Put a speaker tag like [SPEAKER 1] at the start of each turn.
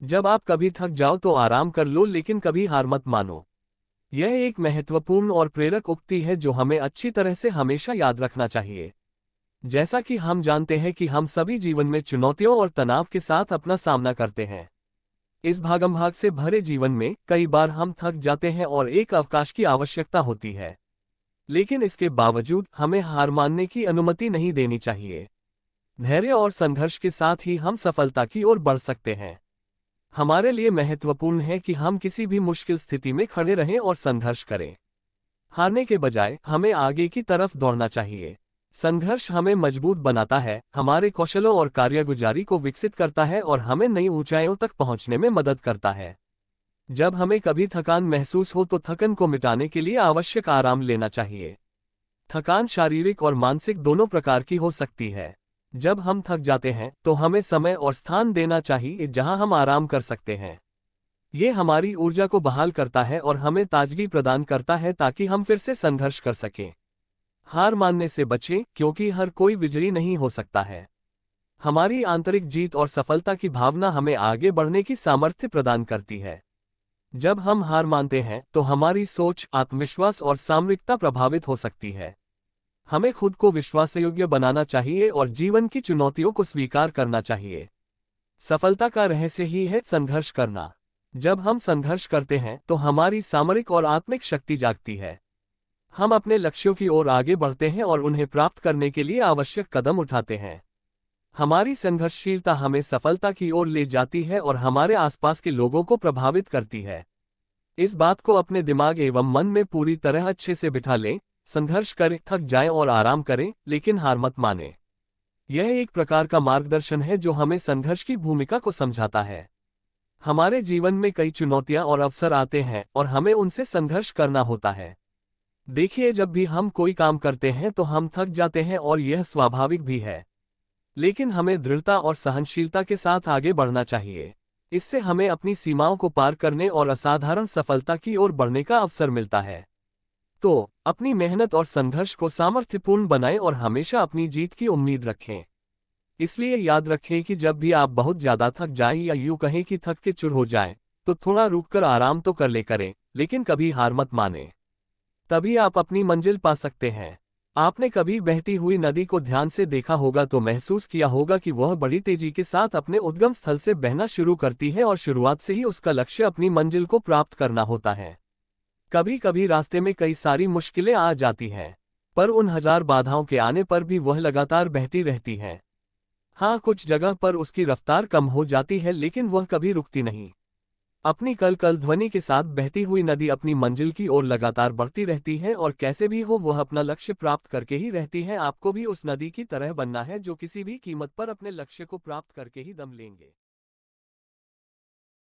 [SPEAKER 1] जब आप कभी थक जाओ तो आराम कर लो, लेकिन कभी हार मत मानो। यह एक महत्वपूर्ण और प्रेरक उक्ति है जो हमें अच्छी तरह से हमेशा याद रखना चाहिए। जैसा कि हम जानते हैं कि हम सभी जीवन में चुनौतियों और तनाव के साथ अपना सामना करते हैं। इस भागम-भाग से भरे जीवन में कई बार हम थक जाते हैं और एक अवकाश की आवश्यकता होती है। लेकिन इसके बावजूद हमें हार मानने की अनुमति नहीं देनी चाहिए। धैर्य और संघर्ष के साथ ही हम सफलता की ओर बढ़ सकते हैं। हमारे लिए महत्वपूर्ण है कि हम किसी भी मुश्किल स्थिति में खड़े रहें और संघर्ष करें। हारने के बजाय हमें आगे की तरफ दौड़ना चाहिए। संघर्ष हमें मजबूत बनाता है, हमारे कौशलों और कार्यगुजारी को विकसित करता है और हमें नई ऊंचाइयों तक पहुंचने में मदद करता है। जब हमें कभी थकान महसूस हो तो थकन को मिटाने के लिए आवश्यक आराम लेना चाहिए। थकान शारीरिक और मानसिक दोनों प्रकार की हो सकती है। जब हम थक जाते हैं तो हमें समय और स्थान देना चाहिए जहां हम आराम कर सकते हैं। ये हमारी ऊर्जा को बहाल करता है और हमें ताजगी प्रदान करता है ताकि हम फिर से संघर्ष कर सकें। हार मानने से बचें, क्योंकि हर कोई विजयी नहीं हो सकता है। हमारी आंतरिक जीत और सफलता की भावना हमें आगे बढ़ने की सामर्थ्य प्रदान करती है। जब हम हार मानते हैं तो हमारी सोच, आत्मविश्वास और सामरिकता प्रभावित हो सकती है। हमें खुद को विश्वासयोग्य बनाना चाहिए और जीवन की चुनौतियों को स्वीकार करना चाहिए। सफलता का रहस्य ही है संघर्ष करना। जब हम संघर्ष करते हैं तो हमारी सामरिक और आत्मिक शक्ति जागती है। हम अपने लक्ष्यों की ओर आगे बढ़ते हैं और उन्हें प्राप्त करने के लिए आवश्यक कदम उठाते हैं। हमारी संघर्षशीलता हमें सफलता की ओर ले जाती है और हमारे आसपास के लोगों को प्रभावित करती है। इस बात को अपने दिमाग एवं मन में पूरी तरह अच्छे से बिठा लें। संघर्ष करें, थक जाएं और आराम करें, लेकिन हार मत मानें। यह एक प्रकार का मार्गदर्शन है जो हमें संघर्ष की भूमिका को समझाता है। हमारे जीवन में कई चुनौतियां और अवसर आते हैं और हमें उनसे संघर्ष करना होता है। देखिए, जब भी हम कोई काम करते हैं तो हम थक जाते हैं और यह स्वाभाविक भी है। लेकिन हमें दृढ़ता और सहनशीलता के साथ आगे बढ़ना चाहिए। इससे हमें अपनी सीमाओं को पार करने और असाधारण सफलता की ओर बढ़ने का अवसर मिलता है। तो अपनी मेहनत और संघर्ष को सामर्थ्यपूर्ण बनाएं और हमेशा अपनी जीत की उम्मीद रखें। इसलिए याद रखें कि जब भी आप बहुत ज्यादा थक जाएं या यूं कहें कि थक के चूर हो जाएं, तो थोड़ा रुककर आराम तो कर ले करें, लेकिन कभी हार मत मानें। तभी आप अपनी मंजिल पा सकते हैं। आपने कभी बहती हुई नदी को ध्यान से देखा होगा तो महसूस किया होगा कि वह बड़ी तेजी के साथ अपने उद्गम स्थल से बहना शुरू करती है और शुरुआत से ही उसका लक्ष्य अपनी मंजिल को प्राप्त करना होता है। कभी कभी रास्ते में कई सारी मुश्किलें आ जाती हैं, पर उन हजार बाधाओं के आने पर भी वह लगातार बहती रहती है। हाँ, कुछ जगह पर उसकी रफ्तार कम हो जाती है, लेकिन वह कभी रुकती नहीं। अपनी कल ध्वनि के साथ बहती हुई नदी अपनी मंजिल की ओर लगातार बढ़ती रहती है और कैसे भी हो वह अपना लक्ष्य प्राप्त करके ही रहती है। आपको भी उस नदी की तरह बनना है जो किसी भी कीमत पर अपने लक्ष्य को प्राप्त करके ही दम लेंगे।